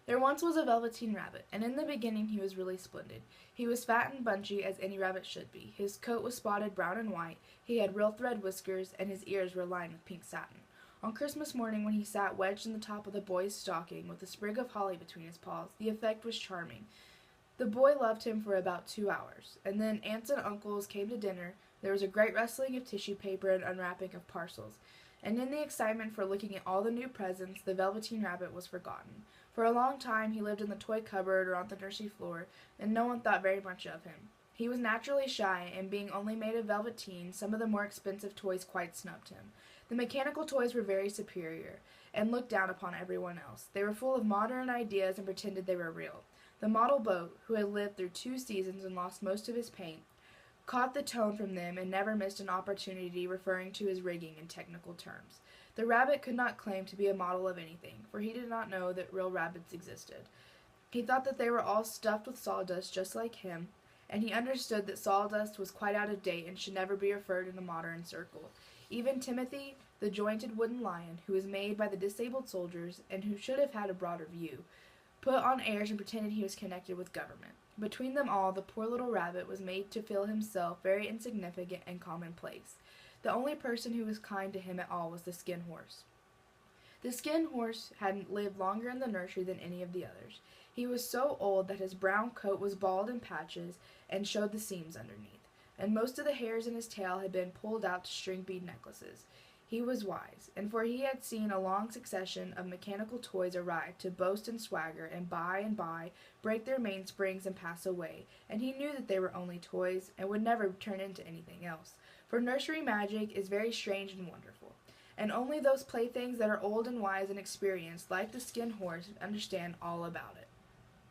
There once was a Velveteen Rabbit, and in the beginning he was really splendid. He was fat and bunchy, as any rabbit should be. His coat was spotted brown and white, he had real thread whiskers, and his ears were lined with pink satin. On Christmas morning, when he sat wedged in the top of the boy's stocking, with a sprig of holly between his paws, the effect was charming. The boy loved him for about 2 hours, and then aunts and uncles came to dinner. There was a great rustling of tissue paper and unwrapping of parcels, and in the excitement for looking at all the new presents, the Velveteen Rabbit was forgotten. For a long time he lived in the toy cupboard or on the nursery floor, and no one thought very much of him. He was naturally shy, and being only made of velveteen, some of the more expensive toys quite snubbed him. The mechanical toys were very superior, and looked down upon everyone else. They were full of modern ideas and pretended they were real. The model boat, who had lived through 2 seasons and lost most of his paint, caught the tone from them and never missed an opportunity referring to his rigging in technical terms. The rabbit could not claim to be a model of anything, for he did not know that real rabbits existed. He thought that they were all stuffed with sawdust just like him, and he understood that sawdust was quite out of date and should never be referred in a modern circle. Even Timothy, the jointed wooden lion, who was made by the disabled soldiers, and who should have had a broader view, put on airs and pretended he was connected with government. Between them all, the poor little rabbit was made to feel himself very insignificant and commonplace. The only person who was kind to him at all was the Skin Horse. The Skin Horse had lived longer in the nursery than any of the others. He was so old that his brown coat was bald in patches and showed the seams underneath, and most of the hairs in his tail had been pulled out to string bead necklaces. He was wise, and for he had seen a long succession of mechanical toys arrive to boast and swagger, and by break their mainsprings and pass away, and he knew that they were only toys, and would never turn into anything else. For nursery magic is very strange and wonderful, and only those playthings that are old and wise and experienced, like the Skin Horse, understand all about it.